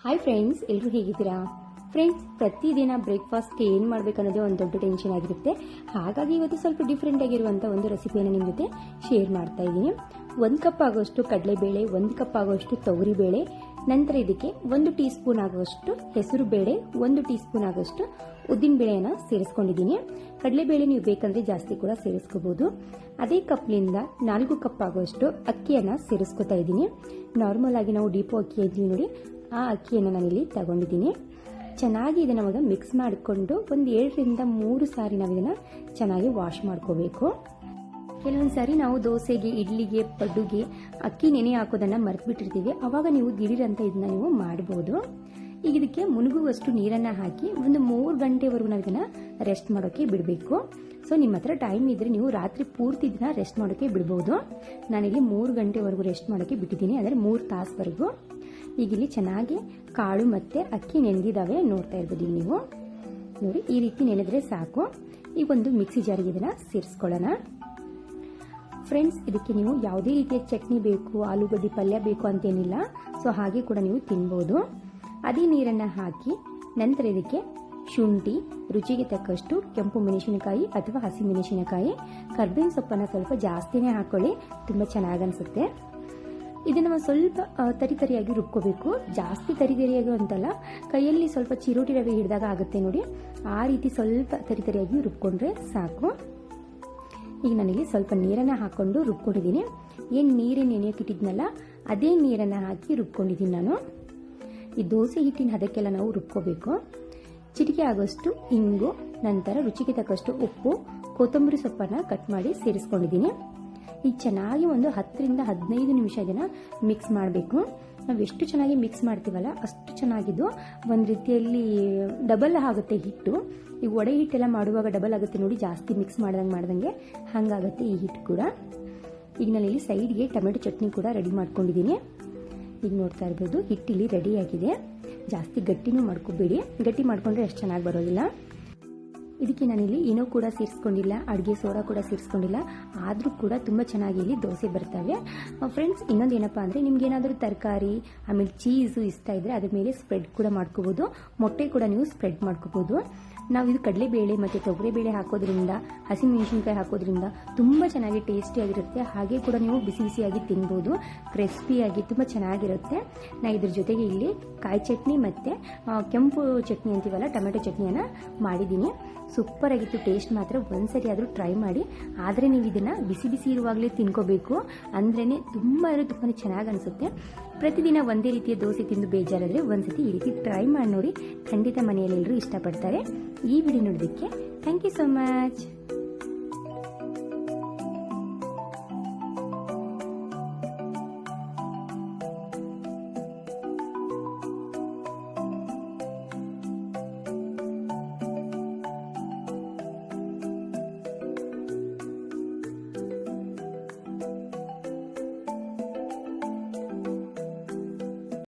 Hi friends, ಎಲ್ಲರೂ ಹೇಗಿದ್ದೀರಾ? Friends, ಪ್ರತಿದಿನ ಬ್ರೇಕ್ಫಾಸ್ಟ್ಗೆ ಏನು ಮಾಡಬೇಕನ್ನೋದೇ ಒಂದು ದೊಡ್ಡ ಟೆನ್ಷನ್ ಆಗಿರುತ್ತೆ. ಹಾಗಾಗಿ ಇವತ್ತು ಸ್ವಲ್ಪ ಡಿಫ್ರೆಂಟ್ ಆಗಿರುವಂಥ ಒಂದು ರೆಸಿಪಿಯನ್ನು ನಿಮ್ಮ ಜೊತೆ ಶೇರ್ ಮಾಡ್ತಾ ಇದ್ದೀನಿ. 1 ಕಪ್ ಆಗುವಷ್ಟು ಕಡಲೆಬೇಳೆ, 1 ಕಪ್ ಆಗುವಷ್ಟು ತೊಗರಿಬೇಳೆ, ನಂತರ ಇದಕ್ಕೆ 1 ಟೀ ಸ್ಪೂನ್ ಆಗುವಷ್ಟು ಹೆಸರು ಬೇಳೆ, 1 ಟೀ ಸ್ಪೂನ್ ಆಗುವಷ್ಟು ಉದ್ದಿನ ಬೇಳೆಯನ್ನು ಸೇರಿಸ್ಕೊಂಡಿದ್ದೀನಿ. ಕಡಲೆಬೇಳೆ ನೀವು ಬೇಕಂದ್ರೆ ಜಾಸ್ತಿ ಕೂಡ ಸೇರಿಸ್ಕೋಬಹುದು. ಅದೇ ಕಪ್ನಿಂದ 4 ಕಪ್ ಆಗುವಷ್ಟು ಅಕ್ಕಿಯನ್ನು ಸೇರಿಸ್ಕೊತಾ ಇದ್ದೀನಿ. ನಾರ್ಮಲ್ ಆಗಿ ನಾವು ಡಿಪೋ ಅಕ್ಕಿ ಇದ್ದೀವಿ ನೋಡಿ, ಆ ಅಕ್ಕಿಯನ್ನು ನಾನಿಲ್ಲಿ ತಗೊಂಡಿದ್ದೀನಿ. ಚೆನ್ನಾಗಿ ಇದನ್ನು ಅವಾಗ ಮಿಕ್ಸ್ ಮಾಡಿಕೊಂಡು ಒಂದು 7 ರಿಂದ 3 ಸಾರಿ ನಾವು ಇದನ್ನು ಚೆನ್ನಾಗಿ ವಾಶ್ ಮಾಡ್ಕೋಬೇಕು. ಕೆಲವೊಂದು ಸಾರಿ ನಾವು ದೋಸೆಗೆ, ಇಡ್ಲಿಗೆ, ಪಡ್ಡುಗೆ ಅಕ್ಕಿ ನೆನೆ ಹಾಕೋದನ್ನು ಮರೆತುಬಿಟ್ಟಿರ್ತೀವಿ. ಅವಾಗ ನೀವು ದಿಢೀರಂತ ಇದನ್ನ ನೀವು ಮಾಡಬಹುದು. ಈಗ ಇದಕ್ಕೆ ಮುನುಗುವಷ್ಟು ನೀರನ್ನು ಹಾಕಿ ಒಂದು 3 ಗಂಟೆವರೆಗೂ ನಾವು ಇದನ್ನು ರೆಸ್ಟ್ ಮಾಡೋಕ್ಕೆ ಬಿಡಬೇಕು. ಸೊ ನಿಮ್ಮ ಹತ್ರ ಟೈಮ್ ಇದ್ರೆ ನೀವು ರಾತ್ರಿ ಪೂರ್ತಿ ಇದನ್ನ ರೆಸ್ಟ್ ಮಾಡೋಕ್ಕೆ ಬಿಡ್ಬೋದು. ನಾನಿಲ್ಲಿ 3 ಗಂಟೆವರೆಗೂ ರೆಸ್ಟ್ ಮಾಡೋಕ್ಕೆ ಬಿಟ್ಟಿದ್ದೀನಿ, ಅಂದರೆ 3 ತಾಸವರೆಗೂ. ಈಗ ಇಲ್ಲಿ ಚೆನ್ನಾಗಿ ಕಾಳು ಮತ್ತು ಅಕ್ಕಿ ನೆನೆದಿದ್ದಾವೆ, ನೋಡ್ತಾ ಇರ್ಬೋದು ನೀವು. ನೋಡಿ, ಈ ರೀತಿ ನೆನೆದ್ರೆ ಸಾಕು. ಈಗ ಒಂದು ಮಿಕ್ಸಿ ಜಾರಿಗೆ ಇದನ್ನು ಸೇರಿಸ್ಕೊಳ್ಳೋಣ. ಫ್ರೆಂಡ್ಸ್, ಇದಕ್ಕೆ ನೀವು ಯಾವುದೇ ರೀತಿಯ ಚಟ್ನಿ ಬೇಕು, ಆಲೂಗಡ್ಡೆ ಪಲ್ಯ ಬೇಕು ಅಂತೇನಿಲ್ಲ. ಸೊ ಹಾಗೆ ಕೂಡ ನೀವು ತಿನ್ಬೋದು. ಅದೇ ನೀರನ್ನು ಹಾಕಿ ನಂತರ ಇದಕ್ಕೆ ಶುಂಠಿ, ರುಚಿಗೆ ತಕ್ಕಷ್ಟು ಕೆಂಪು ಮೆಣಸಿನಕಾಯಿ ಅಥವಾ ಹಸಿ ಮೆಣಸಿನಕಾಯಿ, ಕರ್ಬೇವಿನ ಸೊಪ್ಪನ್ನು ಸ್ವಲ್ಪ ಜಾಸ್ತಿನೇ ಹಾಕೊಳ್ಳಿ, ತುಂಬ ಚೆನ್ನಾಗಿ ಅನಿಸುತ್ತೆ. ಇದನ್ನು ಸ್ವಲ್ಪ ತರಿತರಿಯಾಗಿ ರುಬ್ಕೋಬೇಕು. ಜಾಸ್ತಿ ತರಿತರಿಯಾಗಿ ಅಂತಲ್ಲ, ಕೈಯಲ್ಲಿ ಸ್ವಲ್ಪ ಚಿರೋಟಿ ರವೆ ಹಿಡಿದಾಗ ಆಗುತ್ತೆ ನೋಡಿ, ಆ ರೀತಿ ಸ್ವಲ್ಪ ತರಿತರಿಯಾಗಿ ರುಬ್ಕೊಂಡ್ರೆ ಸಾಕು. ಈಗ ನಾನಿಲ್ಲಿ ಸ್ವಲ್ಪ ನೀರನ್ನು ಹಾಕೊಂಡು ರುಬ್ಕೊಂಡಿದ್ದೀನಿ. ಏನು ನೀರೇನು ನೆನೆಯೋಕ್ಕಿಟ್ಟಿದ್ನಲ್ಲ, ಅದೇ ನೀರನ್ನು ಹಾಕಿ ರುಬ್ಕೊಂಡಿದ್ದೀನಿ ನಾನು. ಈ ದೋಸೆ ಹಿಟ್ಟಿನ ಹದಕ್ಕೆಲ್ಲ ನಾವು ರುಬ್ಕೋಬೇಕು. ಚಿಟಿಕೆ ಆಗೋಷ್ಟು ಇಂಗು, ನಂತರ ರುಚಿಗೆ ತಕ್ಕಷ್ಟು ಉಪ್ಪು, ಕೊತ್ತಂಬರಿ ಸೊಪ್ಪನ್ನು ಕಟ್ ಮಾಡಿ ಸೇರಿಸ್ಕೊಂಡಿದ್ದೀನಿ. ಈಗ ಚೆನ್ನಾಗಿ ಒಂದು 10 ರಿಂದ 15 ನಿಮಿಷ ಇದನ್ನು ಮಿಕ್ಸ್ ಮಾಡಬೇಕು. ನಾವು ಎಷ್ಟು ಚೆನ್ನಾಗಿ ಮಿಕ್ಸ್ ಮಾಡ್ತೀವಲ್ಲ ಅಷ್ಟು ಚೆನ್ನಾಗಿದ್ದು ಒಂದು ರೀತಿಯಲ್ಲಿ ಡಬಲ್ ಆಗುತ್ತೆ ಹಿಟ್ಟು. ಈಗ ವಡೆ ಹಿಟ್ಟೆಲ್ಲ ಮಾಡುವಾಗ ಡಬಲ್ ಆಗುತ್ತೆ ನೋಡಿ, ಜಾಸ್ತಿ ಮಿಕ್ಸ್ ಮಾಡ್ದಂಗೆ ಹಾಗಾಗುತ್ತೆ ಈ ಹಿಟ್ಟು ಕೂಡ. ಈಗ ನಾನು ಇಲ್ಲಿ ಸೈಡ್ಗೆ ಟೊಮೆಟೊ ಚಟ್ನಿ ಕೂಡ ರೆಡಿ ಮಾಡ್ಕೊಂಡಿದ್ದೀನಿ. ಈಗ ನೋಡ್ತಾ ಇರ್ಬೋದು, ಹಿಟ್ಟಿಲ್ಲಿ ರೆಡಿ ಆಗಿದೆ. ಜಾಸ್ತಿ ಗಟ್ಟಿನೂ ಮಾಡ್ಕೋಬೇಡಿ, ಗಟ್ಟಿ ಮಾಡ್ಕೊಂಡ್ರೆ ಅಷ್ಟು ಚೆನ್ನಾಗಿ ಬರೋದಿಲ್ಲ. ಇದಕ್ಕೆ ನಾನಿಲ್ಲಿ ಏನೋ ಕೂಡ ಸೇರಿಸ್ಕೊಂಡಿಲ್ಲ, ಅಡುಗೆ ಸೋಡಾ ಕೂಡ ಸೇರಿಸ್ಕೊಂಡಿಲ್ಲ, ಆದರೂ ಕೂಡ ತುಂಬ ಚೆನ್ನಾಗಿ ಇಲ್ಲಿ ದೋಸೆ ಬರ್ತವೆ. ಫ್ರೆಂಡ್ಸ್, ಇನ್ನೊಂದು ಏನಪ್ಪ ಅಂದರೆ, ನಿಮ್ಗೆ ಏನಾದರೂ ತರಕಾರಿ ಆಮೇಲೆ ಚೀಸು ಇಷ್ಟ ಇದ್ದರೆ ಅದ್ರ ಮೇಲೆ ಸ್ಪ್ರೆಡ್ ಕೂಡ ಮಾಡ್ಕೋಬೋದು. ಮೊಟ್ಟೆ ಕೂಡ ನೀವು ಸ್ಪ್ರೆಡ್ ಮಾಡ್ಕೋಬೋದು. ನಾವು ಇದು ಕಡಲೆಬೇಳೆ ಮತ್ತು ತೊಗರಿಬೇಳೆ ಹಾಕೋದ್ರಿಂದ, ಹಸಿಮೆಣಸಿನಕಾಯಿ ಹಾಕೋದ್ರಿಂದ ತುಂಬ ಚೆನ್ನಾಗಿ ಟೇಸ್ಟಿಯಾಗಿರುತ್ತೆ. ಹಾಗೆ ಕೂಡ ನೀವು ಬಿಸಿ ಬಿಸಿಯಾಗಿ ತಿನ್ಬೋದು, ಕ್ರಿಸ್ಪಿಯಾಗಿ ತುಂಬ ಚೆನ್ನಾಗಿರುತ್ತೆ. ನಾನು ಇದ್ರ ಜೊತೆಗೆ ಇಲ್ಲಿ ಕಾಯಿ ಚಟ್ನಿ ಮತ್ತು ಕೆಂಪು ಚಟ್ನಿ ಅಂತೀವಲ್ಲ, ಟೊಮೆಟೊ ಚಟ್ನಿಯನ್ನು ಮಾಡಿದ್ದೀನಿ. ಸೂಪರ್ ಆಗಿತ್ತು. ಟೇಸ್ಟ್ ಮಾತ್ರ ಒಂದ್ಸರಿ ಆದರೂ ಟ್ರೈ ಮಾಡಿ. ಆದರೆ ನೀವು ಇದನ್ನು ಬಿಸಿ ಬಿಸಿ ಇರುವಾಗಲೇ ತಿನ್ಕೋಬೇಕು, ಅಂದ್ರೇ ತುಂಬಾ ಚೆನ್ನಾಗಿ ಅನಿಸುತ್ತೆ. ಪ್ರತಿದಿನ ಒಂದೇ ರೀತಿಯ ದೋಸೆ ತಿಂದು ಬೇಜಾರಾದರೆ ಒಂದ್ಸತಿ ಈ ರೀತಿ ಟ್ರೈ ಮಾಡಿ ನೋಡಿ, ಖಂಡಿತ ಮನೆಯಲ್ಲಿ ಎಲ್ಲರೂ ಇಷ್ಟಪಡ್ತಾರೆ. ಈ ವಿಡಿಯೋ ನೋಡೋದಕ್ಕೆ ಥ್ಯಾಂಕ್ ಯು ಸೋ ಮಚ್.